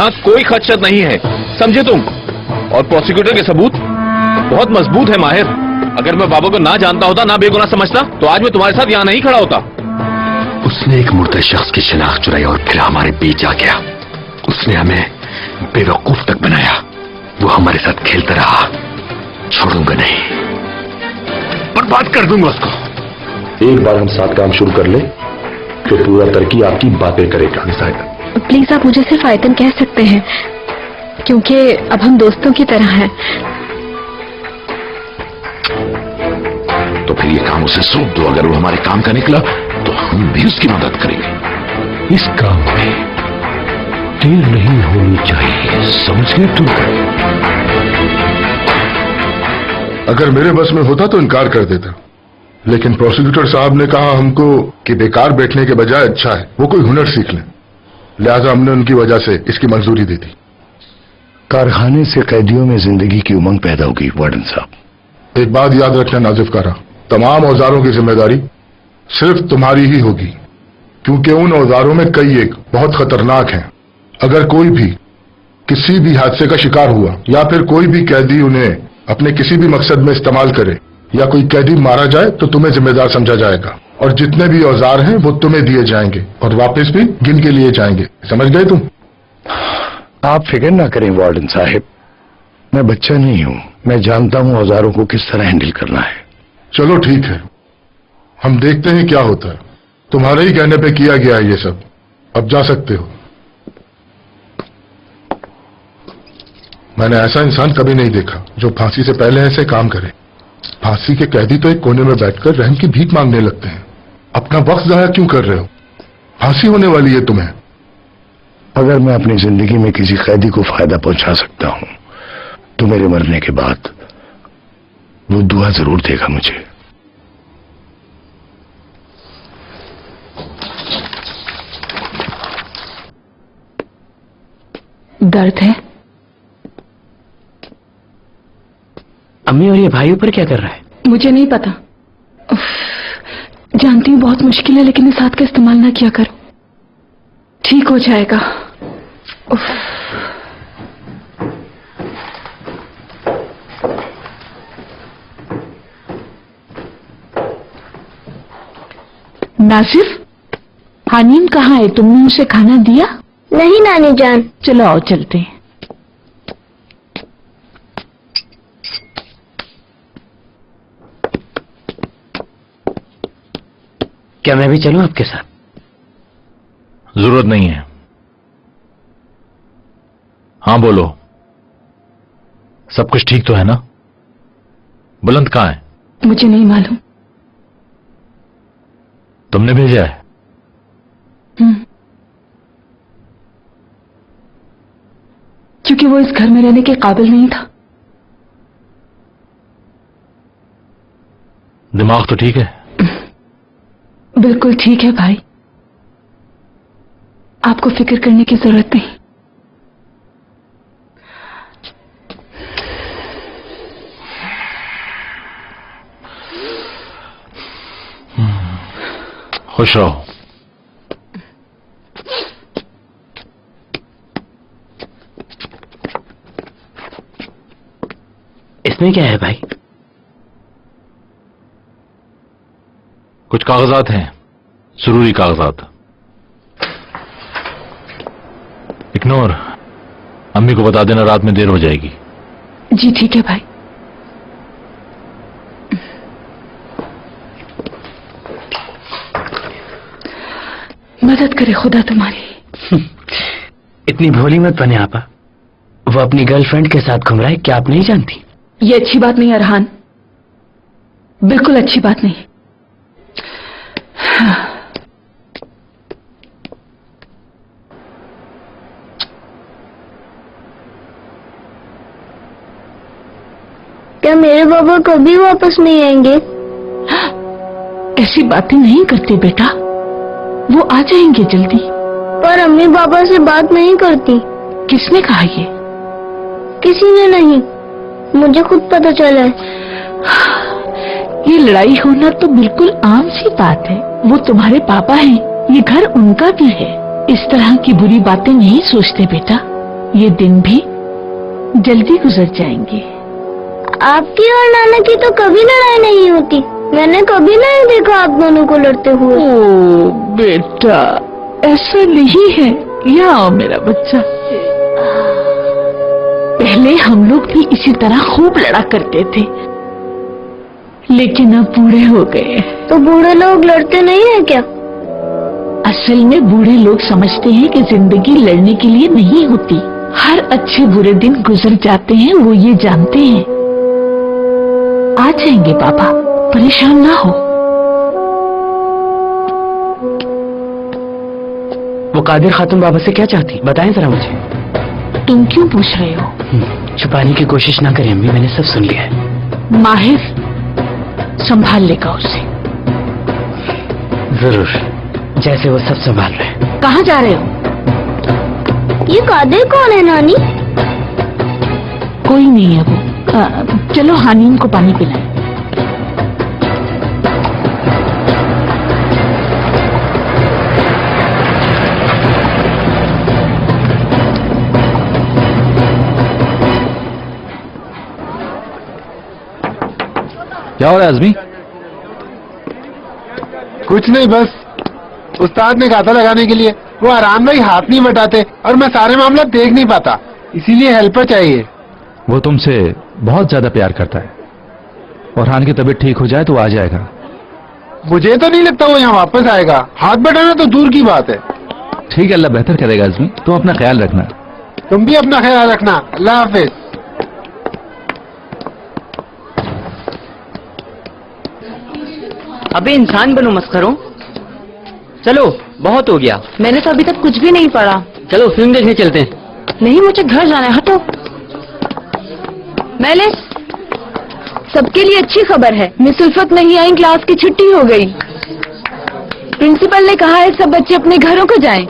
यहाँ कोई खदशत नहीं है, समझे तुम? और प्रोसिक्यूटर के सबूत बहुत मजबूत है माहिर। अगर मैं बाबा को ना जानता होता, ना बेगुनाह समझता, तो आज मैं तुम्हारे साथ यहाँ नहीं खड़ा होता। उसने एक मुर्दे शख्स की शिनाख्त चुराई और फिर हमारे बीच आ गया। उसने हमें बेवकूफ तक बनाया। वो हमारे साथ खेलता रहा। छोड़ूंगा नहीं, बर्बाद कर दूंगा उसको। एक बार हम साथ काम शुरू कर ले तो पूरा तरक्की आपकी बातें करेगा। प्लीज आप मुझे सिर्फ आयतन कह सकते हैं, क्योंकि अब हम दोस्तों की तरह हैं। तो फिर ये काम उसे सौंप दो। अगर वो हमारे काम का निकला तो हम भी उसकी मदद करेंगे। इस काम में देर नहीं होनी चाहिए, समझ गए तुम? अगर मेरे बस में होता तो इनकार कर देता, लेकिन प्रोसिक्यूटर साहब ने कहा हमको कि बेकार बैठने के बजाय अच्छा है वो कोई हुनर सीख लें, लिहाजा हमने उनकी वजह से इसकी मंजूरी दी थी। कारखाने से कैदियों में जिंदगी की उमंग पैदा होगी वार्डन साहब। एक बात याद रखना नाजिफ कारा, तमाम औजारों की जिम्मेदारी सिर्फ तुम्हारी ही होगी, क्योंकि उन औजारों में कई एक बहुत खतरनाक हैं। अगर कोई भी किसी भी हादसे का शिकार हुआ या फिर कोई भी कैदी उन्हें अपने किसी भी मकसद में इस्तेमाल करे या कोई कैदी मारा जाए तो तुम्हें जिम्मेदार समझा जाएगा, और जितने भी औजार हैं वो तुम्हें दिए जाएंगे और वापस भी गिन के लिए जाएंगे। समझ गए तुम? आप फिक्र ना करें वार्डन साहब, मैं बच्चा नहीं हूं। मैं जानता हूं औजारों को किस तरह हैंडल करना है। चलो ठीक है, हम देखते हैं क्या होता है। तुम्हारे ही कहने पे किया गया है ये सब। अब जा सकते हो। मैंने ऐसा इंसान कभी नहीं देखा जो फांसी से पहले ऐसे काम करे। फांसी के कैदी तो एक कोने में बैठकर रहम की भीख मांगने लगते हैं। अपना वक्त जाया क्यों कर रहे हो? फांसी होने वाली है तुम्हें। अगर मैं अपनी जिंदगी में किसी कैदी को फायदा पहुंचा सकता हूं तो मेरे मरने के बाद वो दुआ जरूर देगा मुझे। दर्द है? अम्मी और ये भाई ऊपर क्या कर रहा है? मुझे नहीं पता। जानती हूँ बहुत मुश्किल है, लेकिन इस हाथ का इस्तेमाल ना किया करो, ठीक हो जाएगा। नासिफ, हानीम कहाँ है? तुमने उसे खाना दिया? नहीं नानी जान। चलो आओ चलते हैं। क्या मैं भी चलूं आपके साथ? जरूरत नहीं है। हाँ बोलो, सब कुछ ठीक तो है ना? बुलंद कहाँ है? मुझे नहीं मालूम। तुमने भेजा है? क्योंकि वो इस घर में रहने के काबिल नहीं था। दिमाग तो ठीक है? बिल्कुल ठीक है भाई, आपको फिक्र करने की जरूरत नहीं। खुश रहो। इसमें क्या है भाई? कुछ कागजात हैं, जरूरी कागजात। इग्नोर, अम्मी को बता देना रात में देर हो जाएगी। जी ठीक है भाई। मदद करे खुदा तुम्हारी। इतनी भोली मत बने आपा। वो अपनी गर्लफ्रेंड के साथ घूम रहा है, क्या आप नहीं जानती? ये अच्छी बात नहीं अरहान, बिल्कुल अच्छी बात नहीं। क्या मेरे बाबा कभी वापस नहीं आएंगे? ऐसी बातें नहीं करते बेटा, वो आ जाएंगे जल्दी। पर अम्मी बाबा से बात नहीं करती। किसने कहा ये? किसी ने नहीं, मुझे खुद पता चला है। ये लड़ाई होना तो बिल्कुल आम सी बात है। वो तुम्हारे पापा हैं, ये घर उनका भी है। इस तरह की बुरी बातें नहीं सोचते बेटा। ये दिन भी जल्दी गुजर जाएंगे। आपकी और नाना की तो कभी लड़ाई नहीं होती। मैंने कभी नहीं देखा आप दोनों को लड़ते हुए। ओ बेटा, ऐसा नहीं है। यहाँ आओ मेरा बच्चा। पहले हम लोग भी इसी तरह खूब लड़ा करते थे, लेकिन अब बूढ़े हो गए। तो बूढ़े लोग लड़ते नहीं है क्या? असल में बूढ़े लोग समझते हैं कि जिंदगी लड़ने के लिए नहीं होती। हर अच्छे बुरे दिन गुजर जाते हैं, वो ये जानते हैं। आ जाएंगे बाबा, परेशान ना हो। वो कादिर खातून बाबा से क्या चाहती, बताएं जरा मुझे। तुम क्यों पूछ रहे हो? छुपाने की कोशिश ना करें अम्मी, मैंने सब सुन लिया है। माहिर संभाल लेगा उसे। जरूर, जैसे वो सब संभाल रहे हैं। कहाँ जा रहे हो? ये कादिर कौन है नानी? कोई नहीं है वो। चलो हानीम को पानी पिलाएं। क्या हो रहा है आजमी? कुछ नहीं, बस उस्ताद ने कहा था लगाने के लिए। वो आराम भाई हाथ नहीं बटाते और मैं सारे मामला देख नहीं पाता, इसीलिए हेल्पर चाहिए। वो तुमसे बहुत ज्यादा प्यार करता है। और की तबीयत ठीक हो जाए तो आ जाएगा। मुझे तो नहीं लगता वो यहाँ वापस आएगा। हाथ बटाना तो दूर की बात है। ठीक है, अल्लाह बेहतर करेगा आजमी, तुम अपना ख्याल रखना। तुम भी अपना ख्याल रखना। अल्लाह हाफिज। अबे इंसान बनो मस्खरों। चलो बहुत हो गया। मैंने तो अभी तक कुछ भी नहीं पढ़ा। चलो फिल्म देखने चलते हैं। नहीं, मुझे घर जाना है। हटो। मैलिस, सबके लिए अच्छी खबर है। मिस उल्फत नहीं आई, क्लास की छुट्टी हो गई। प्रिंसिपल ने कहा है सब बच्चे अपने घरों को जाएं।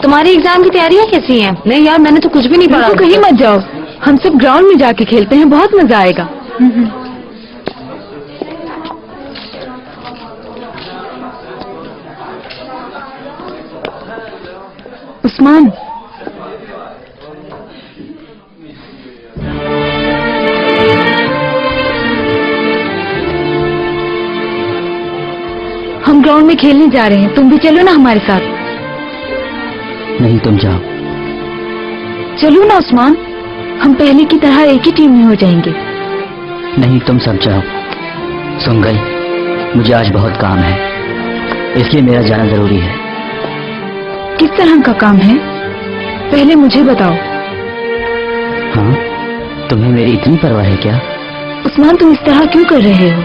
तुम्हारी एग्जाम की तैयारियां कैसी हैं? नहीं यार, मैंने तो कुछ भी नहीं पढ़ा। कहीं मत जाओ, हम सब ग्राउंड में जाके खेलते हैं, बहुत मजा आएगा। उस्मान, हम ग्राउंड में खेलने जा रहे हैं, तुम भी चलो ना हमारे साथ। नहीं, तुम जाओ। चलो ना उस्मान, हम पहले की तरह एक ही टीम में हो जाएंगे। नहीं, तुम सब जाओ। सुन गई, मुझे आज बहुत काम है, इसलिए मेरा जाना जरूरी है। किस तरह का काम है, पहले मुझे बताओ। हाँ, तुम्हें मेरी इतनी परवाह है क्या? उस्मान, तुम इस तरह क्यों कर रहे हो?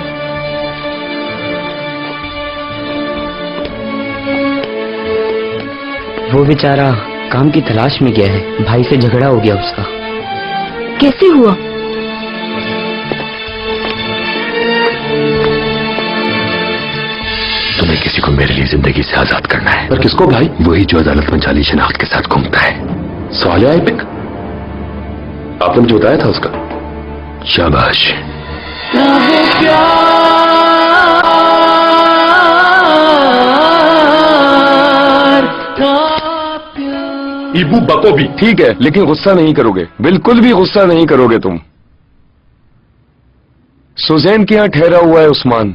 वो बेचारा काम की तलाश में गया है, भाई से झगड़ा हो गया उसका। कैसे हुआ? तुम्हें किसी को मेरे लिए जिंदगी से आजाद करना है। पर किसको भाई? वही जो अदालत में जाली शनाख्त के साथ घूमता है। सालिया एपिक, आपने मुझे बताया था उसका। शाबाश। इबू बको भी ठीक है, लेकिन गुस्सा नहीं करोगे, बिल्कुल भी गुस्सा नहीं करोगे तुम। सुजैन के यहां ठहरा हुआ है उस्मान,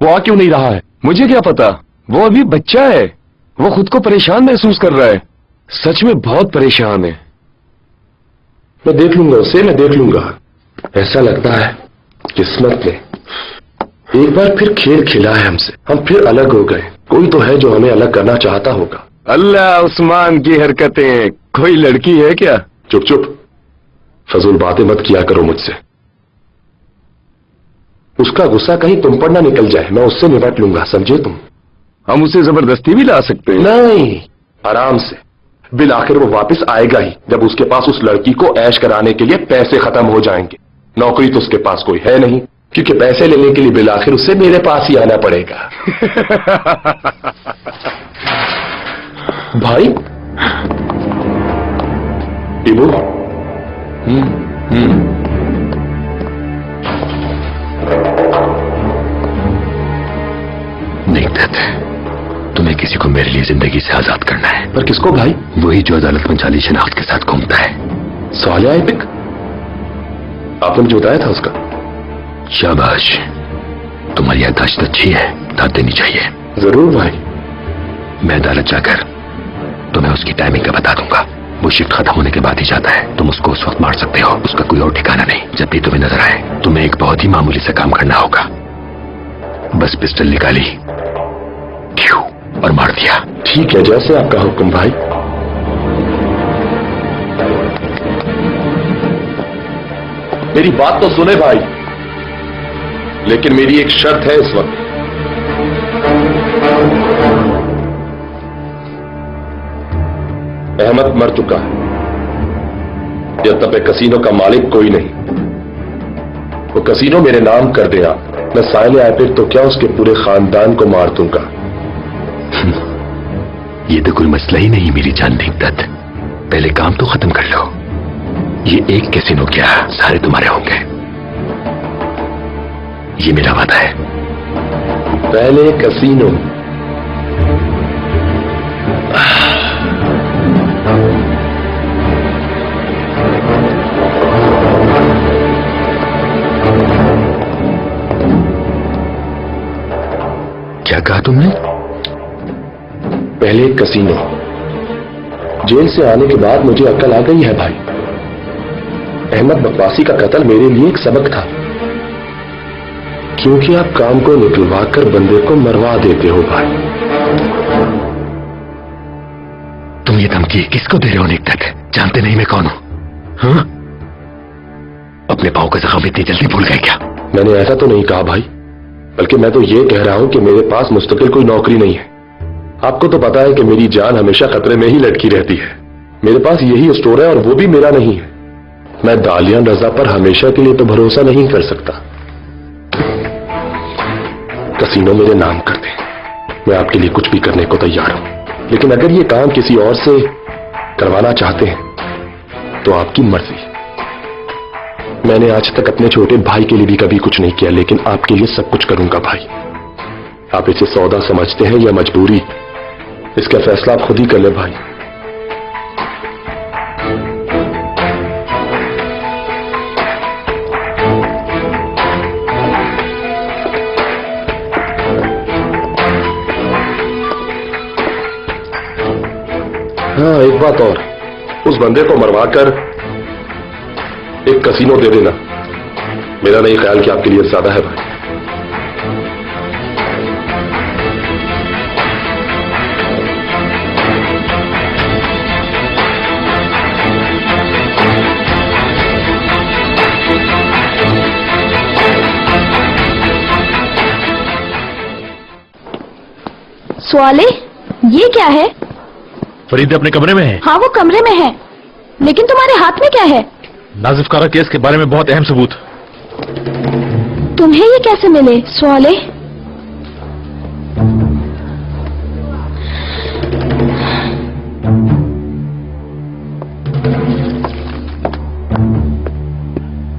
वो आ क्यों नहीं रहा है? मुझे क्या पता, वो अभी बच्चा है, वो खुद को परेशान महसूस कर रहा है, सच में बहुत परेशान है। मैं देख लूंगा उसे, मैं देख लूंगा। ऐसा लगता है किस्मत ने एक बार फिर खेल खेला है हमसे, हम फिर अलग हो गए। कोई तो है जो हमें अलग करना चाहता होगा। अल्लाह, उस्मान की हरकतें, कोई लड़की है क्या? चुप चुप, फजूल बातें मत किया करो मुझसे। उसका गुस्सा कहीं तुम पर ना निकल जाए, मैं उससे निपट लूंगा, समझे तुम? हम उसे जबरदस्ती भी ला सकते हैं। नहीं, आराम से। बिल आखिर वो वापस आएगा ही जब उसके पास उस लड़की को ऐश कराने के लिए पैसे खत्म हो जाएंगे। नौकरी तो उसके पास कोई है नहीं, क्योंकि पैसे लेने के लिए बिल आखिर उसे मेरे पास ही आना पड़ेगा। भाई इबू, इद्दत, तुम्हें किसी को मेरे लिए जिंदगी से आजाद करना है। पर किसको भाई? वही जो अदालत में जाली शनाख्त के साथ घूमता है। सालिया एपिक? आपने मुझे बताया था उसका। शाबाश, तुम्हारी याददाश्त अच्छी है, दाद देनी चाहिए। जरूर भाई। मैं अदालत जाकर तुम्हें उसकी टाइमिंग का बता दूंगा। वो शिफ्ट खत्म होने के बाद ही जाता है। तुम उसको उस वक्त मार सकते हो, उसका कोई और ठिकाना नहीं। जब भी तुम्हें नजर आए, तुम्हें एक बहुत ही मामूली सा काम करना होगा। बस पिस्टल निकाली और मार दिया। ठीक है, जैसे आपका हुक्म भाई। मेरी बात तो सुने भाई, लेकिन मेरी एक शर्त है इस वक्त। अहमद मर चुका है। यह तब कसीनो का मालिक कोई नहीं। वो कसीनो मेरे नाम कर दे आप, मैं साहिल आबिद तो क्या उसके पूरे खानदान को मार दूंगा। ये तो कोई मसला ही नहीं मेरी जान इद्दत। पहले काम तो खत्म कर लो। ये एक कैसीनो क्या, सारे तुम्हारे होंगे। ये मेरा वादा है। पहले कसीनो। क्या कहा तुमने? पहले कसीनो। जेल से आने के बाद मुझे अक्ल आ गई है भाई। अहमद बकवासी का कत्ल मेरे लिए एक सबक था, क्योंकि आप काम को निकलवा कर बंदे को मरवा देते हो भाई। तुम ये धमकी किसको दे रहे हो इद्दत? जानते नहीं मैं कौन हूं? हाँ? अपने पांव का जख्म इतनी जल्दी भूल गए क्या? मैंने ऐसा तो नहीं कहा भाई, बल्कि मैं तो ये कह रहा हूं कि मेरे पास मुस्तकिल कोई नौकरी नहीं है। आपको तो पता है कि मेरी जान हमेशा खतरे में ही लटकी रहती है। मेरे पास यही स्टोर है और वो भी मेरा नहीं है। मैं दालियान रजा पर हमेशा के लिए तो भरोसा नहीं कर सकता। कसीनो मेरे नाम कर दे, मैं आपके लिए कुछ भी करने को तैयार हूं। लेकिन अगर ये काम किसी और से करवाना चाहते हैं तो आपकी मर्जी। मैंने आज तक अपने छोटे भाई के लिए भी कभी कुछ नहीं किया, लेकिन आपके लिए सब कुछ करूंगा भाई। आप इसे सौदा समझते हैं या मजबूरी, इसका फैसला आप खुद ही कर ले भाई। हाँ, एक बात और, उस बंदे को मरवाकर एक कसीनो दे देना। मेरा नहीं ख्याल कि आपके लिए ज्यादा है भाई। स्वाले, ये क्या है? फरीदे अपने कमरे में है। हाँ, वो कमरे में है, लेकिन तुम्हारे हाथ में क्या है? नाजिफ कारा केस के बारे में बहुत अहम सबूत। तुम्हें ये कैसे मिले स्वाले?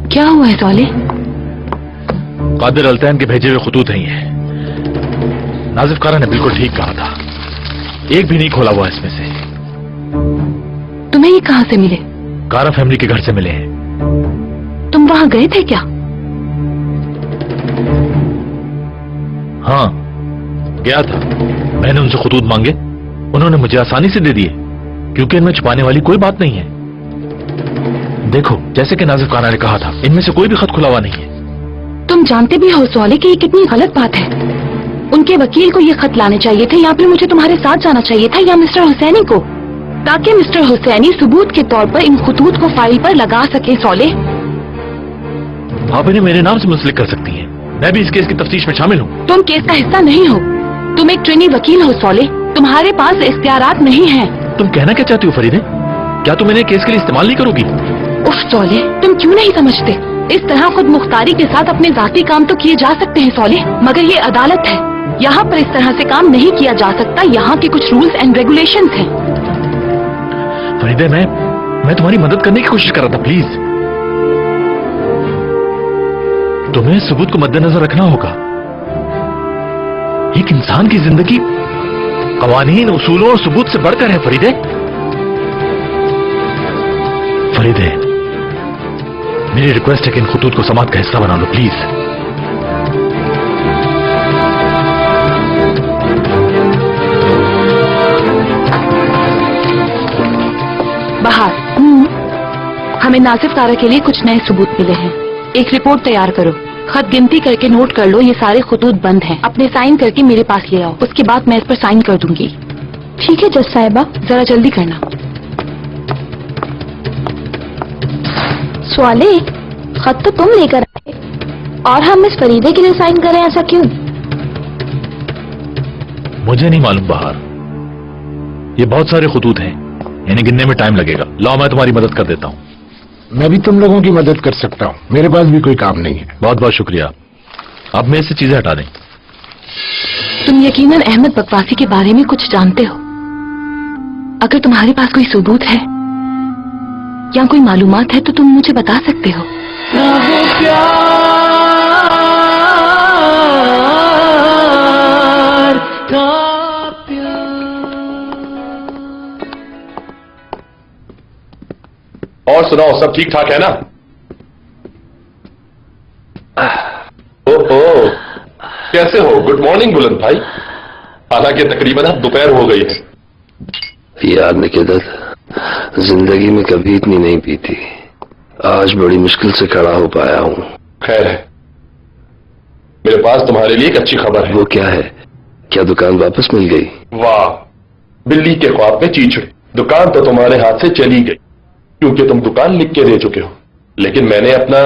क्या हुआ है स्वाले? कादिर अल्तैन के भेजे हुए खतूत हैं ये। नाजिफ कारा ने बिल्कुल ठीक कहा था, एक भी नहीं खोला हुआ इसमें से। तुम्हें ये कहां से मिले? कारा फैमिली के घर से मिले हैं। तुम वहां गए थे क्या? हाँ, गया था। मैंने उनसे खतूत मांगे, उन्होंने मुझे आसानी से दे दिए, क्योंकि इनमें छुपाने वाली कोई बात नहीं है। देखो, जैसे कि नाजिफ कारा ने कहा था, इनमें से कोई भी खत खुला हुआ नहीं है। तुम जानते भी हो स्वाले कि ये कितनी गलत बात है। उनके वकील को ये खत लाने चाहिए थे, या फिर मुझे तुम्हारे साथ जाना चाहिए था, या मिस्टर हुसैनी को, ताकि मिस्टर हुसैनी सबूत के तौर पर इन खतूत को फाइल पर लगा सके। सोले, आप इन्हें मेरे नाम से मुंसलिक कर सकती हैं। मैं भी इस केस की तफ्तीश में शामिल हूँ। तुम केस का हिस्सा नहीं हो, तुम एक ट्रेनी वकील हो सोले, तुम्हारे पास इख्तियारात नहीं है। तुम कहना क्या चाहती हो फरीदे? क्या तुम इन्हें केस के लिए इस्तेमाल नहीं करोगी? उफ सोले, तुम क्यों नहीं समझते? इस तरह खुद मुख्तारी के साथ अपने जाती काम तो किए जा सकते हैं सोले, मगर ये अदालत है, यहाँ पर इस तरह से काम नहीं किया जा सकता। यहाँ के कुछ रूल्स एंड रेगुलेशंस हैं। फरीदे, मैं तुम्हारी मदद करने की कोशिश कर रहा था। प्लीज, तुम्हें सबूत को मद्देनजर रखना होगा। एक इंसान की जिंदगी कवानीन, उसूलों और सबूत से बढ़कर है फरीदे। फरीदे, मेरी रिक्वेस्ट है कि इन खुतूत को समाज का हिस्सा बना लो प्लीज। बाहर हमें नासिफ कारा के लिए कुछ नए सबूत मिले हैं। एक रिपोर्ट तैयार करो, खत गिनती करके नोट कर लो ये सारे खुतूत बंद हैं। अपने साइन करके मेरे पास ले आओ, उसके बाद मैं इस पर साइन कर दूंगी। ठीक है जज साहिबा, जरा जल्दी करना। स्वाले, खत तो तुम लेकर आए और हम इस फरीदे के लिए साइन करें, ऐसा क्यों? मुझे नहीं मालूम बाहर, ये बहुत सारे खुतूत हैं, इन्हें गिनने में टाइम लगेगा। लाओ मैं तुम्हारी मदद कर देता हूँ। मैं भी तुम लोगों की मदद कर सकता हूँ, मेरे पास भी कोई काम नहीं है। बहुत बहुत शुक्रिया, अब मेरे से चीजें हटा दें। तुम यकीनन अहमद बकवासी के बारे में कुछ जानते हो। अगर तुम्हारे पास कोई सबूत है या कोई मालूमात है तो तुम मुझे बता सकते हो। और सुनाओ, सब ठीक ठाक है ना? ओहो, कैसे हो? गुड मॉर्निंग बुलंद भाई। हालांकि तकरीबन अब दोपहर हो गई है। यार निकेतन, जिंदगी में कभी इतनी नहीं पीती, आज बड़ी मुश्किल से खड़ा हो पाया हूँ। खैर है, मेरे पास तुम्हारे लिए एक अच्छी खबर है। वो क्या है? क्या दुकान वापस मिल गई? वाह, बिल्ली के ख्वाब में चीचड़े। दुकान तो तुम्हारे हाथ से चली गई क्योंकि तुम दुकान लिख के दे चुके हो, लेकिन मैंने अपना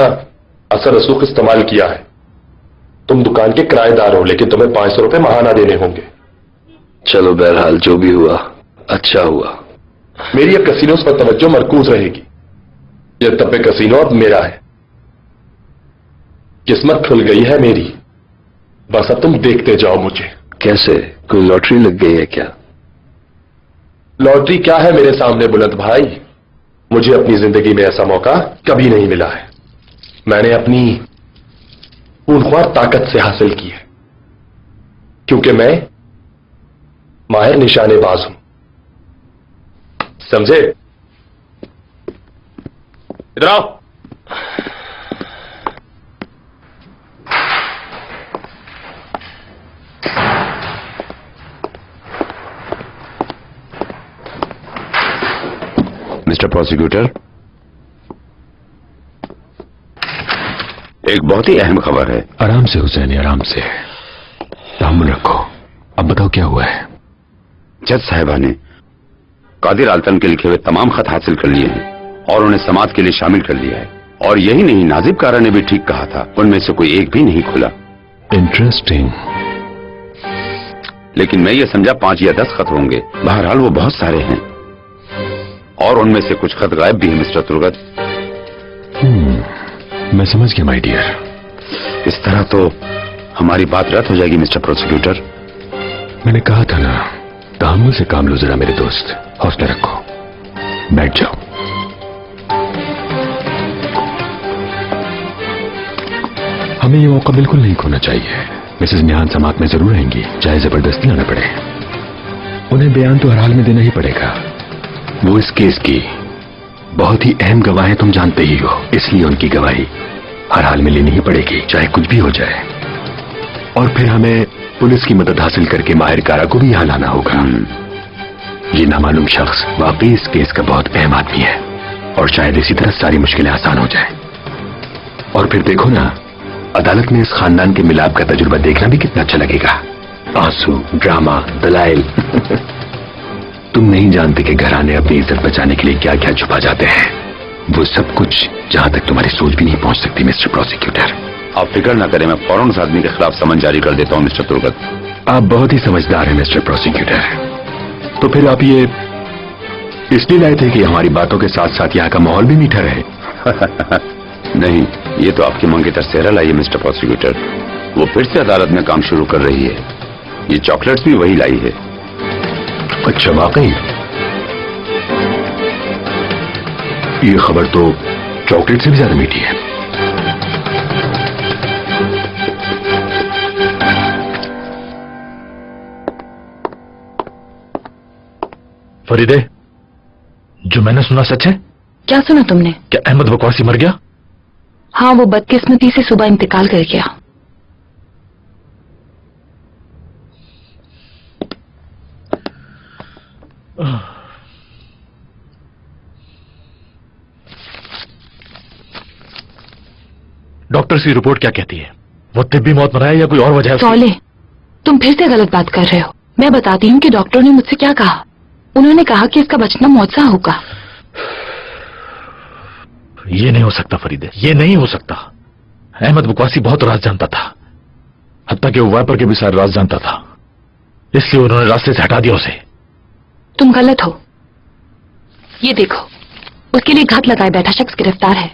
असर रसूख इस्तेमाल किया है। तुम दुकान के किराएदार हो, लेकिन तुम्हें 500 रुपए महाना देने होंगे। चलो बहरहाल जो भी हुआ अच्छा हुआ। मेरी अब कसीनों पर तवज्जो मरकूज रहेगी। यह तब्बे कसीनो अब मेरा है। किस्मत खुल गई है मेरी, बस अब तुम देखते जाओ मुझे। कैसे? कोई लॉटरी लग गई है क्या? लॉटरी क्या है मेरे सामने बुलंद भाई, मुझे अपनी जिंदगी में ऐसा मौका कभी नहीं मिला है। मैंने अपनी खूनख्वार ताकत से हासिल की है, क्योंकि मैं माहिर निशानेबाज हूं, समझे? इधर आओ। मिस्टर प्रोसिक्यूटर, एक बहुत ही अहम खबर है। आराम से हुसैनी, आराम से, तहम्मुल रखो। अब बताओ क्या हुआ है? जज साहिबा ने कादिर आलतन के लिखे हुए तमाम खत हासिल कर लिए हैं और उन्हें समाज के लिए शामिल कर लिया है। और यही नहीं, नाजिब कारा ने भी ठीक कहा था, उनमें से कोई एक भी नहीं खुला। इंटरेस्टिंग। लेकिन मैं ये समझा 5 या 10 खत होंगे। बहरहाल वो बहुत सारे हैं और उनमें से कुछ खत गायब भी हैं मिस्टर तुर्गत। मैं समझ गया माय डियर। इस तरह तो हमारी बात रद्द हो जाएगी मिस्टर प्रोसिक्यूटर। मैंने कहा था ना, तहम्मुल से काम लो जरा मेरे दोस्त, हौसला रखो, बैठ जाओ। हमें ये मौका बिल्कुल नहीं खोना चाहिए। मिसेस निहान समात में जरूर रहेंगी, चाहे जबरदस्ती आना पड़े। उन्हें बयान तो हर हाल में देना ही पड़ेगा। वो इस केस की बहुत ही अहम गवाह है, तुम जानते ही हो, इसलिए उनकी गवाही हर हाल में लेनी ही पड़ेगी, चाहे कुछ भी हो जाए। और फिर हमें पुलिस की मदद हासिल करके माहिर कारा को भी यहां लाना होगा। ये नामालूम शख्स वाकई इस केस का बहुत अहम आदमी है और शायद इसी तरह सारी मुश्किलें आसान हो जाए। और फिर देखो ना, अदालत में इस खानदान के मिलाप का तजुर्बा देखना भी कितना अच्छा लगेगा। आंसू, ड्रामा, दलाइल। तुम नहीं जानते कि घराने अपनी इज्जत बचाने के लिए क्या क्या छुपा जाते हैं। वो सब कुछ जहां तक तुम्हारी सोच भी नहीं पहुंच सकती मिस्टर प्रोसिक्यूटर। आप फिक्र ना करें, मैं फौरन उस आदमी के खिलाफ समन जारी कर देता हूं मिस्टर तुर्गत। आप बहुत ही समझदार हैं मिस्टर प्रोसिक्यूटर। तो फिर आप ये इसलिए लाए थे कि हमारी बातों के साथ साथ यहाँ का माहौल भी मीठा रहे? नहीं, ये तो आपकी मंगेतर सेहरा लाई है मिस्टर प्रोसिक्यूटर। वो फिर से अदालत में काम शुरू कर रही है। ये चॉकलेट्स भी वही लाई है। अच्छा, वाकई? ये खबर तो चॉकलेट से भी ज्यादा मीठी है। फरीदे, जो मैंने सुना सच है? क्या सुना तुमने? क्या अहमद बकवासी मर गया? हाँ, वो बदकिस्मती से सुबह इंतकाल कर गया। डॉक्टर्स की रिपोर्ट क्या कहती है? वो तिब्बी मौत मरा है या कोई और वजह है उसकी? सौले, तुम फिर से गलत बात कर रहे हो। मैं बताती हूँ कि डॉक्टर ने मुझसे क्या कहा। उन्होंने कहा कि इसका बचना मौत सा होगा। ये नहीं हो सकता फरीदे, ये नहीं हो सकता। अहमद बकवासी बहुत राज जानता था, हत्ता कि वो वाइपर के भी सारे राज जानता था, इसलिए उन्होंने रास्ते से हटा दिया उसे। तुम गलत हो। ये देखो, उसके लिए घात लगाए बैठा शख्स गिरफ्तार है।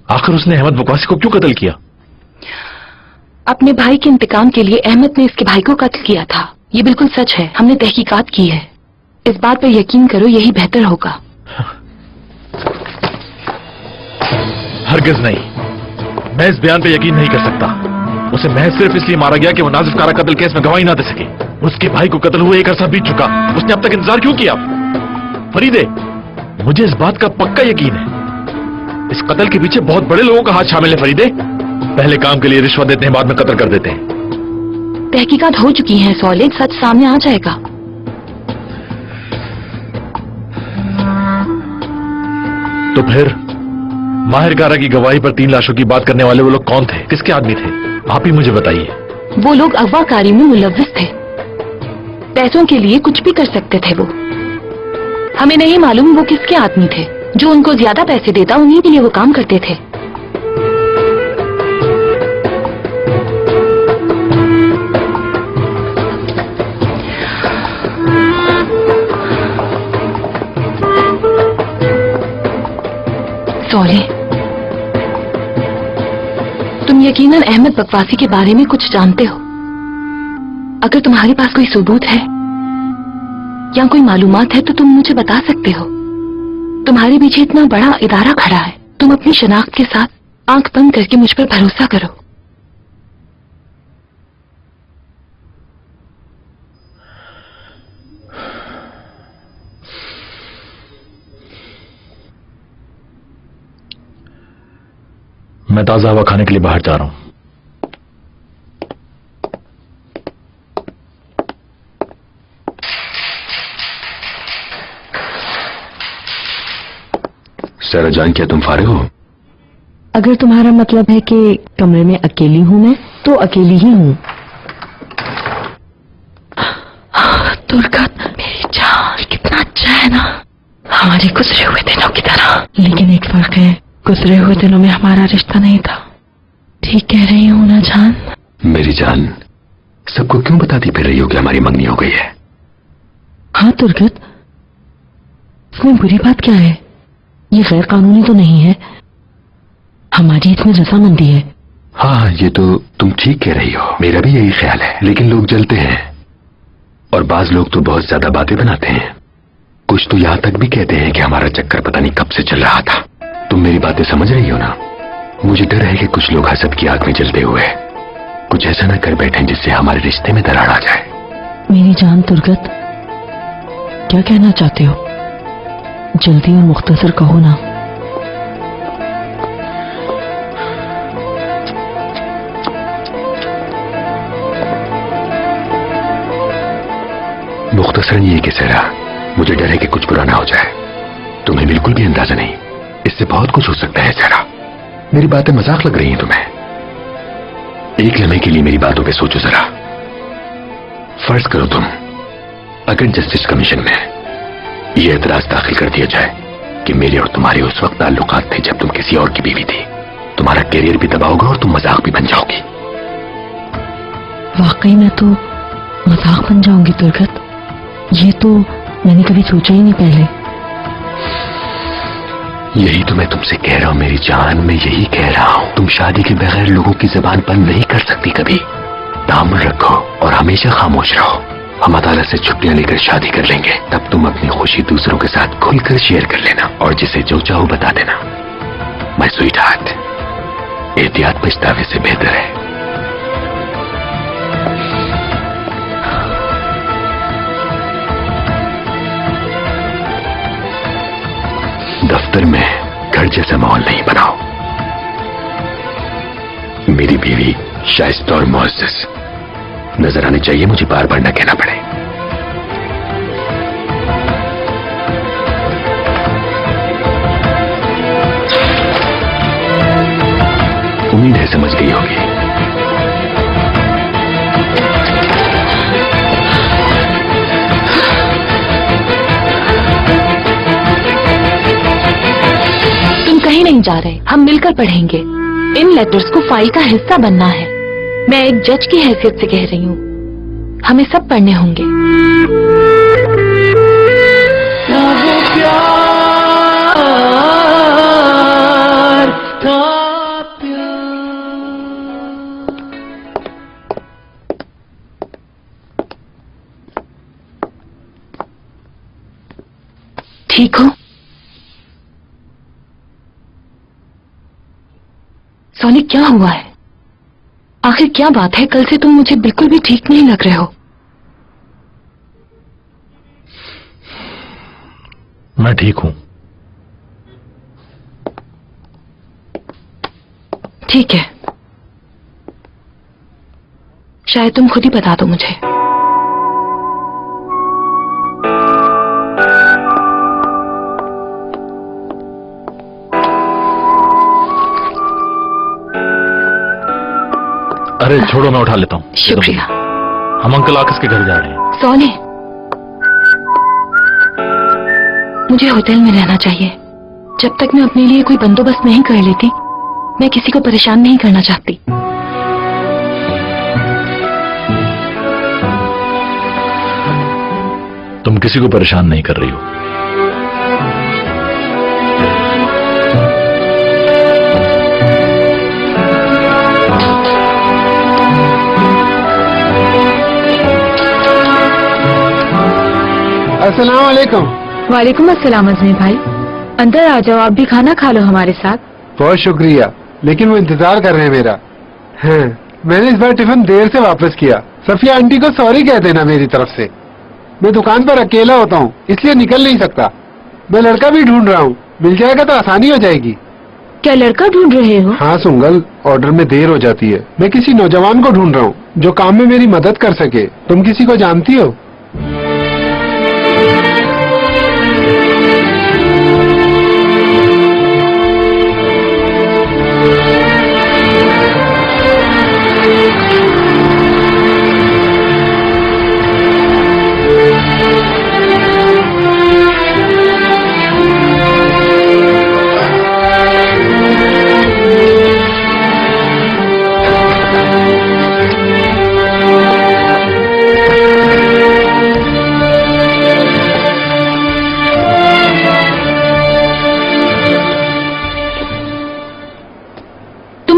आखिर उसने अहमद बकवासी को क्यों कत्ल किया? अपने भाई के इंतकाम के लिए अहमद ने इसके भाई को कत्ल किया था। ये बिल्कुल सच है, हमने तहकीकात की है। इस बात पर यकीन करो, यही बेहतर होगा। हरगिज नहीं, मैं इस बयान पे यकीन नहीं कर सकता। उसे महज सिर्फ इसलिए मारा गया कि वो नाजिफ कारा कत्ल केस में गवाही ना दे सके। उसके भाई को कत्ल हुए 1 अरसा बीत चुका, उसने अब तक इंतजार क्यों किया? फरीदे, मुझे इस बात का पक्का यकीन है, इस कत्ल के पीछे बहुत बड़े लोगों का हाथ शामिल है। फरीदे, पहले काम के लिए रिश्वत देते हैं, बाद में कत्ल कर देते हैं। तहकीकात हो चुकी है सौले, सच सामने आ जाएगा। तो फिर माहिर कारा की गवाही पर 3 लाशों की बात करने वाले वो लोग कौन थे? किसके आदमी थे? आप ही मुझे बताइए। वो लोग अगवाकारी में मुलव्विस थे। पैसों के लिए कुछ भी कर सकते थे वो। हमें नहीं मालूम वो किसके आदमी थे। जो उनको ज्यादा पैसे देता उन्हीं के लिए वो काम करते थे। सॉरी, तुम यकीनन अहमद बकवासी के बारे में कुछ जानते हो। अगर तुम्हारे पास कोई सबूत है या कोई मालूमात है तो तुम मुझे बता सकते हो। तुम्हारे पीछे इतना बड़ा इदारा खड़ा है, तुम अपनी शनाख्त के साथ आंख बंद करके मुझ पर भरोसा करो। मैं ताजा हवा खाने के लिए बाहर जा रहा हूं। सारा जान, क्या तुम फारिग हो? अगर तुम्हारा मतलब है कि कमरे में अकेली हूं मैं, तो अकेली ही हूं। दुर्गत, मेरी जान, कितना अच्छा है ना, हमारे गुजरे हुए दिनों की तरह। लेकिन एक फर्क है, गुजरे हुए दिनों में हमारा रिश्ता नहीं था। ठीक कह रही हूं ना जान? मेरी जान, सबको क्यों बताती फिर रही हो कि हमारी मंगनी हो गई है? हाँ दुर्गत, इसमें बुरी बात क्या है? ये गैर कानूनी तो नहीं है, हमारी इसमें रजामंदी है। हाँ, ये तो तुम ठीक कह रही हो, मेरा भी यही ख्याल है। लेकिन लोग जलते हैं और बाज लोग तो बहुत ज्यादा बातें बनाते हैं। कुछ तो यहां तक भी कहते हैं कि हमारा चक्कर पता नहीं कब से चल रहा था। तुम मेरी बातें समझ रही हो ना? मुझे डर है कि कुछ लोग हसद की आग में जलते हुए कुछ ऐसा न कर बैठे जिससे हमारे रिश्ते में दरार आ जाए। मेरी जान दुर्गत, क्या कहना चाहते हो? जल्दी और मुख्तसर कहो ना। मुख्तसरन ये कि सहरा, मुझे डर है कि कुछ बुरा ना हो जाए। तुम्हें बिल्कुल भी अंदाजा नहीं, इससे बहुत कुछ हो सकता है सहरा। मेरी बातें मजाक लग रही हैं तुम्हें? एक लम्हे के लिए मेरी बातों पे सोचो जरा। फर्ज करो तुम, अगर जस्टिस कमीशन में यह एतराज दाखिल कर दिया जाए कि मेरे और तुम्हारे उस वक्त ताल्लुकात थे जब तुम किसी और की बीवी थी, तुम्हारा कैरियर भी तबाह होगा और तुम मजाक भी बन जाओगी। वाकई में तो मजाक बन जाऊंगी दुर्गत, ये तो मैंने कभी सोचा ही नहीं पहले। यही तो मैं तुमसे कह रहा हूं मेरी जान, मैं यही कह रहा हूं। तुम शादी के बगैर लोगों की जुबान बंद नहीं कर सकती कभी। तामुल रखो और हमेशा खामोश रहो। हम अदालत से छुट्टियां लेकर शादी कर लेंगे, तब तुम अपनी खुशी दूसरों के साथ खुलकर शेयर कर लेना और जिसे जो चाहो बता देना। माय स्वीट हार्ट, एहतियात पछतावे से बेहतर है। दफ्तर में घर जैसा माहौल नहीं बनाओ। मेरी बीवी शाइस्ता और मुअज़्ज़ज़ नजर आनी चाहिए, मुझे बार बार न कहना पड़े। उम्मीद है समझ गई होगी। तुम कहीं नहीं जा रहे, हम मिलकर पढ़ेंगे। इन लेटर्स को फाइल का हिस्सा बनना है। मैं एक जज की हैसियत से कह रही हूँ, हमें सब पढ़ने होंगे। ठीक हो? सोनी, क्या हुआ है? आखिर क्या बात है? कल से तुम मुझे बिल्कुल भी ठीक नहीं लग रहे हो। मैं ठीक हूं। ठीक है, शायद तुम खुद ही बता दो मुझे। अरे छोड़ो, मैं उठा लेता हूँ। शुक्रिया। हम अंकल आकाश के घर जा रहे हैं। सोनी, मुझे होटल में रहना चाहिए। जब तक मैं अपने लिए कोई बंदोबस्त नहीं कर लेती, मैं किसी को परेशान नहीं करना चाहती। तुम किसी को परेशान नहीं कर रही हो। अस्सलाम वालेकुम। वालेकुम अस्सलाम अजमी भाई, अंदर आ जाओ, आप भी खाना खा लो हमारे साथ। बहुत शुक्रिया, लेकिन वो इंतजार कर रहे हैं मेरा। हाँ, मैंने इस बार टिफिन देर से वापस किया। सफिया आंटी को सॉरी कह देना मेरी तरफ से। मैं दुकान पर अकेला होता हूँ, इसलिए निकल नहीं सकता। मैं लड़का भी ढूंढ रहा हूँ, मिल जाएगा तो आसानी हो जाएगी। क्या लड़का ढूंढ रहे हो? हाँ सुंगल, ऑर्डर में देर हो जाती है। मैं किसी नौजवान को ढूंढ रहा हूँ जो काम में मेरी मदद कर सके। तुम किसी को जानती हो?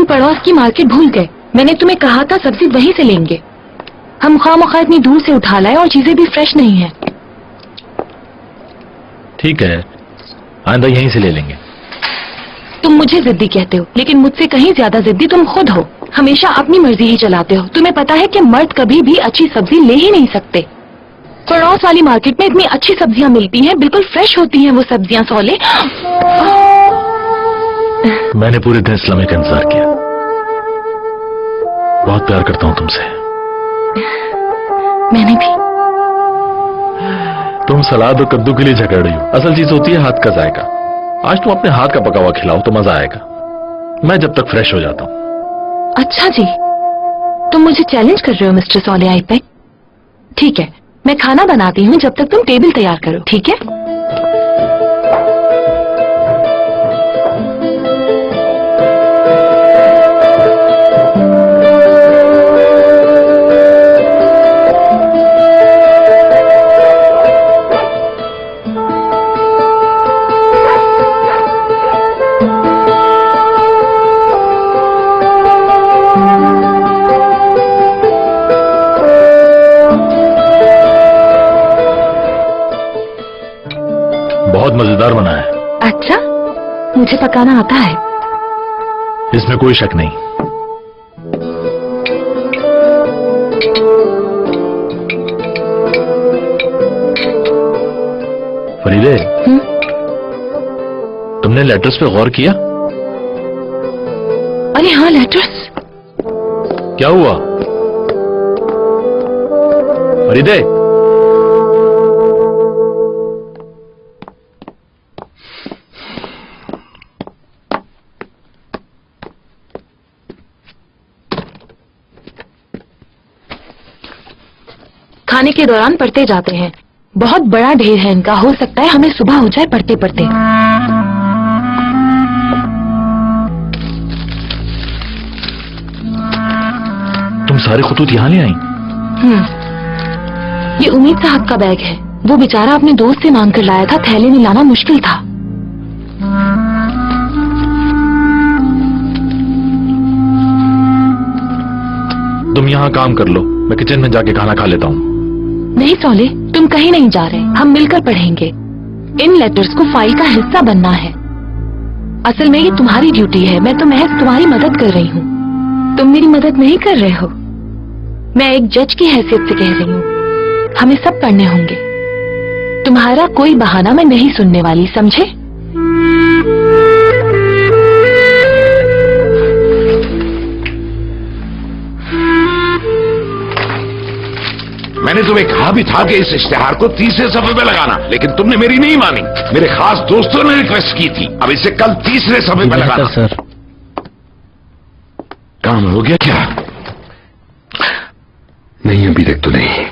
पड़ोस की मार्केट भूल गए। मैंने तुम्हें कहा था सब्जी वहीं से लेंगे। हम खामखा इतनी दूर से उठा लाए और चीजें भी फ्रेश नहीं है। ठीक है, आइंदा यहीं से ले लेंगे। तुम मुझे जिद्दी कहते हो, लेकिन मुझसे कहीं ज्यादा जिद्दी तुम खुद हो। हमेशा अपनी मर्जी ही चलाते हो। तुम्हें पता है कि मर्द कभी भी अच्छी सब्जी ले ही नहीं सकते। पड़ोस वाली मार्केट में इतनी अच्छी सब्जियां मिलती हैं, बिल्कुल फ्रेश होती हैं वो सब्जियां। सोले, मैंने पूरे दिन इस लम्हे का इंतजार किया। बहुत प्यार करता हूं तुमसे। मैंने भी। तुम सलाद और कद्दू के लिए झगड़ रही हो। असल चीज होती है हाथ का जायका। आज तुम अपने हाथ का पका हुआ खिलाओ तो मजा आएगा। मैं जब तक फ्रेश हो जाता हूं। अच्छा जी, तुम मुझे चैलेंज कर रहे हो मिस्टर सोले आईपेक? ठीक है, मैं खाना बनाती हूँ जब तक तुम टेबल तैयार करो। ठीक है? बहुत मजेदार बना है। अच्छा, मुझे पकाना आता है। इसमें कोई शक नहीं। फरीदे, तुमने लेटर्स पे गौर किया? अरे हाँ, लेटर्स। क्या हुआ फरीदे? खाने के दौरान पढ़ते जाते हैं। बहुत बड़ा ढेर है इनका, हो सकता है हमें सुबह हो जाए पढ़ते पढ़ते। तुम सारे खतूत यहाँ ले आई? ये उम्मीद साहब का बैग है। वो बेचारा अपने दोस्त से मांग कर लाया था, थैले में लाना मुश्किल था। तुम यहाँ काम कर लो, मैं किचन में जाके खाना खा लेता हूँ। नहीं सौले, तुम कहीं नहीं जा रहे, हम मिलकर पढ़ेंगे। इन लेटर्स को फाइल का हिस्सा बनना है। असल में ये तुम्हारी ड्यूटी है, मैं तो महज तुम्हारी मदद कर रही हूँ। तुम मेरी मदद नहीं कर रहे हो। मैं एक जज की हैसियत से कह रही हूँ, हमें सब पढ़ने होंगे। तुम्हारा कोई बहाना मैं नहीं सुनने वाली, समझे? मैंने तुम्हें कहा भी था कि इस इश्तिहार को तीसरे सफे पे लगाना, लेकिन तुमने मेरी नहीं मानी। मेरे खास दोस्तों ने रिक्वेस्ट की थी, अब इसे कल तीसरे सफे पे लगाना। सर, काम हो गया क्या? नहीं, अभी तक तो नहीं।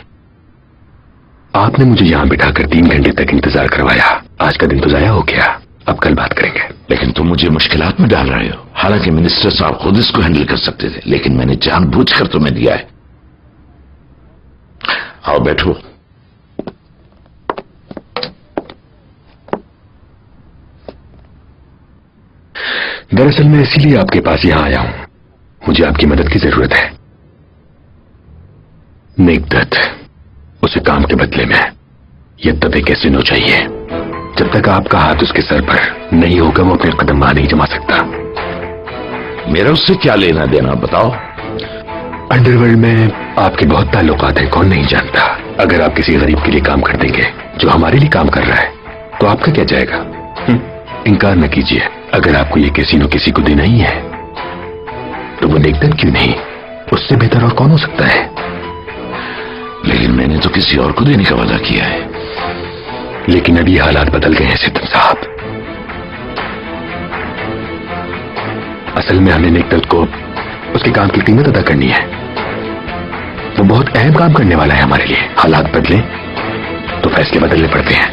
आपने मुझे यहां बिठाकर 3 घंटे तक इंतजार करवाया। आज का दिन तो जाया हो गया, अब कल बात करेंगे। लेकिन तुम मुझे मुश्किलात में डाल रहे हो। हालांकि मिनिस्टर साहब खुद इसको हैंडल कर सकते थे, लेकिन मैंने जानबूझकर तुम्हें दिया है। आओ बैठो। दरअसल मैं इसीलिए आपके पास यहां आया हूं। मुझे आपकी मदद की जरूरत है। नेकदत्त, उसे काम के बदले में यह तबे कैसीनो चाहिए। जब तक आपका हाथ उसके सर पर नहीं होगा, वो अपने कदम वहां नहीं जमा सकता। मेरा उससे क्या लेना देना बताओ। अंडरवर्ल्ड में आपके बहुत ताल्लुकात हैं, कौन नहीं जानता। अगर आप किसी गरीब के लिए काम कर देंगे जो हमारे लिए काम कर रहा है, तो आपका क्या जाएगा? इनकार न कीजिए। अगर आपको ये कैसीनो किसी को देना ही है, तो वो नेकदत्त क्यों नहीं, उससे बेहतर और कौन हो सकता है? लेकिन मैंने तो किसी और को देने का वादा किया है। लेकिन अभी हालात बदल गए हैं सिद्धम साहब। असल में हमें नेकदत्त को उसके काम की कीमत अदा करनी है। वो बहुत अहम काम करने वाला है हमारे लिए। हालात बदले तो फैसले बदलने पड़ते हैं।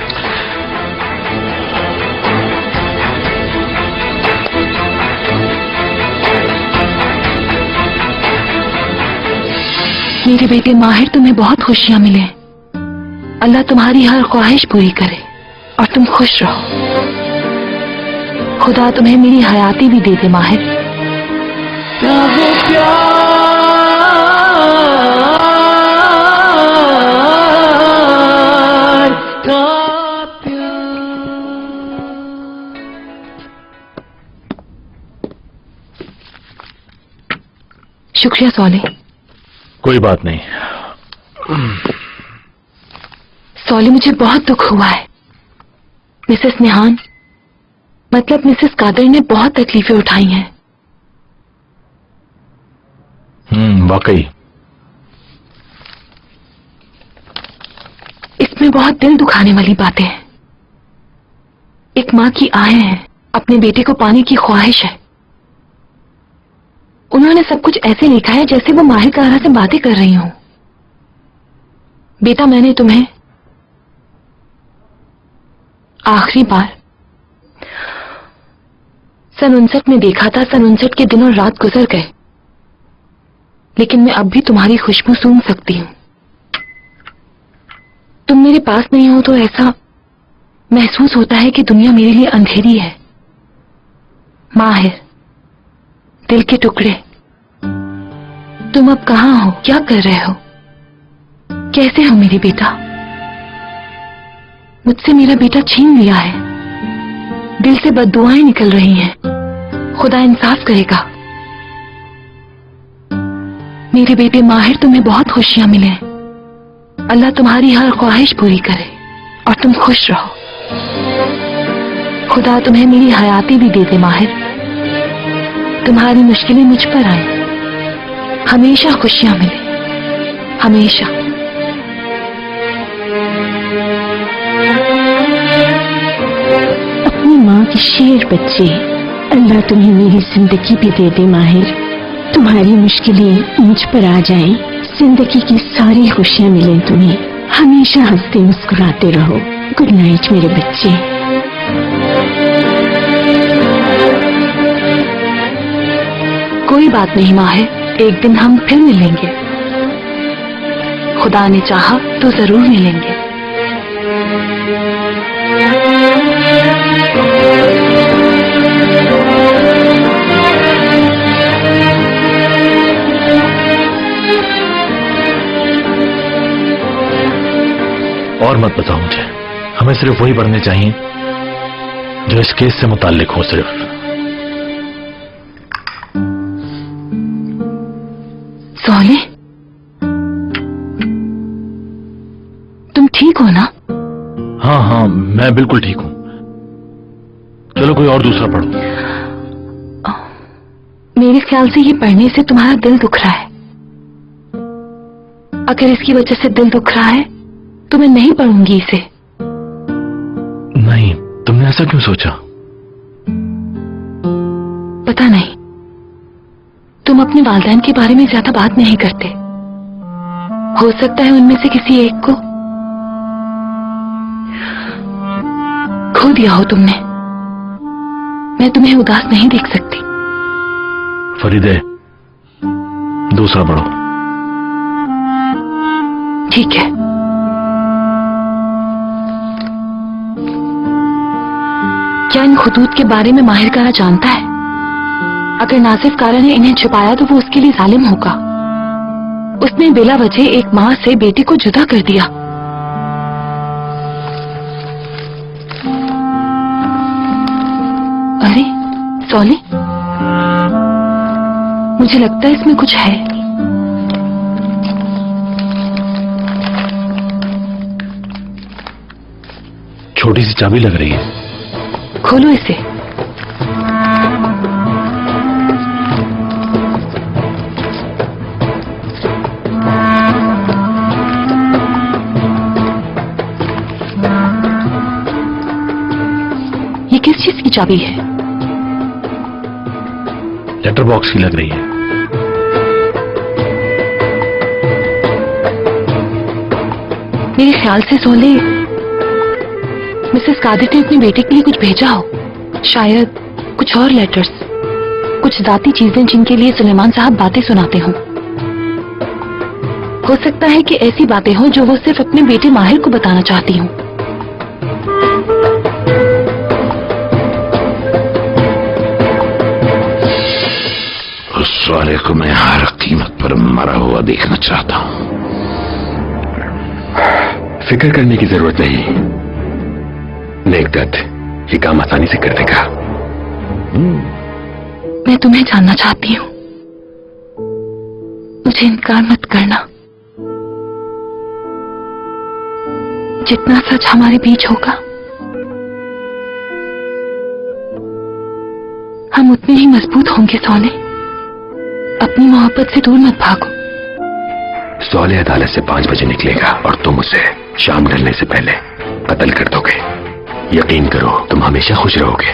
मेरे बेटे माहिर, तुम्हें बहुत खुशियां मिले। अल्लाह तुम्हारी हर ख्वाहिश पूरी करे और तुम खुश रहो। खुदा तुम्हें मेरी हयाती भी दे दे माहिर। शुक्रिया सौले। कोई बात नहीं। सौले, मुझे बहुत दुख हुआ है। मिसेस निहान, मतलब मिसेस कादर ने बहुत तकलीफें उठाई हैं। वाकई इसमें बहुत दिल दुखाने वाली बातें हैं। एक माँ की आहें है, अपने बेटे को पाने की ख्वाहिश है। उन्होंने सब कुछ ऐसे लिखा है जैसे वो माहिर कारा से बातें कर रही हूं। बेटा, मैंने तुम्हें आखिरी बार सन 59 में देखा था। सन 59 के दिन और रात गुजर गए, लेकिन मैं अब भी तुम्हारी खुशबू सूंघ सकती हूं। तुम मेरे पास नहीं हो तो ऐसा महसूस होता है कि दुनिया मेरे लिए अंधेरी है। माहिर, दिल के टुकड़े, तुम अब कहां हो? क्या कर रहे हो? कैसे हो मेरे बेटा? मुझसे मेरा बेटा छीन लिया है। दिल से बद्दुआएं निकल रही हैं। खुदा इंसाफ करेगा। मेरे बेटे माहिर, तुम्हें बहुत खुशियां मिले। अल्लाह तुम्हारी हर ख्वाहिश पूरी करे और तुम खुश रहो। खुदा तुम्हें मेरी हयाती भी दे दे माहिर, तुम्हारी मुश्किलें मुझ पर आए, हमेशा खुशियां मिले, हमेशा। अपनी माँ की शेर बच्चे, अल्लाह तुम्हें मेरी जिंदगी भी दे दे माहिर, तुम्हारी मुश्किलें मुझ पर आ जाएं, जिंदगी की सारी खुशियां मिलें तुम्हें, हमेशा हंसते मुस्कुराते रहो। गुड नाइट मेरे बच्चे। कोई बात नहीं माहिर, एक दिन हम फिर मिलेंगे, खुदा ने चाहा तो जरूर मिलेंगे। और मत बताओ मुझे, हमें सिर्फ वही पढ़ने चाहिए जो इस केस से मुताल्लिक हो। सिर्फ सोले, तुम ठीक हो ना? हाँ हाँ, मैं बिल्कुल ठीक हूं। चलो कोई और दूसरा पढ़ो। मेरे ख्याल से ये पढ़ने से तुम्हारा दिल दुख रहा है। अगर इसकी वजह से दिल दुख रहा है तो मैं नहीं पढ़ूंगी इसे। नहीं, तुमने ऐसा क्यों सोचा? पता नहीं, तुम अपने वालिदैन के बारे में ज्यादा बात नहीं करते। हो सकता है उनमें से किसी एक को खो दिया हो तुमने। मैं तुम्हें उदास नहीं देख सकती। फरीदे, दूसरा पढ़ो। ठीक है। क्या इन खुतूत के बारे में माहिर कारा जानता है? अगर नासिफ कारा ने इन्हें छुपाया तो वो उसके लिए जालिम होगा। उसने बिला वजह एक माँ से बेटी को जुदा कर दिया। अरे सोले, मुझे लगता है इसमें कुछ है। छोटी सी चाबी लग रही है। खोलो इसे। ये किस चीज की चाबी है? लेटर बॉक्स की लग रही है। मेरे ख्याल से सोले, मिसेस कादिर ने अपनी बेटे के लिए कुछ भेजा हो। शायद कुछ और लेटर्स, कुछ जाती चीजें जिनके लिए सुलेमान साहब बातें सुनाते हों। हो सकता है कि ऐसी बातें हों जो वो सिर्फ अपने बेटे माहिर को बताना चाहती हूँ। उस साले को मैं हर कीमत पर मरा हुआ देखना चाहता हूँ। फिक्र करने की जरूरत नहीं, नेकदत ये काम आसानी से कर देगा। मैं तुम्हें जानना चाहती हूँ, मुझे इनकार मत करना। जितना सच हमारे बीच होगा हम उतने ही मजबूत होंगे। सोले, अपनी मोहब्बत से दूर मत भागो। सोले अदालत से 5 बजे निकलेगा और तुम उसे शाम ढलने से पहले कत्ल कर दोगे। यकीन करो, तुम हमेशा खुश रहोगे।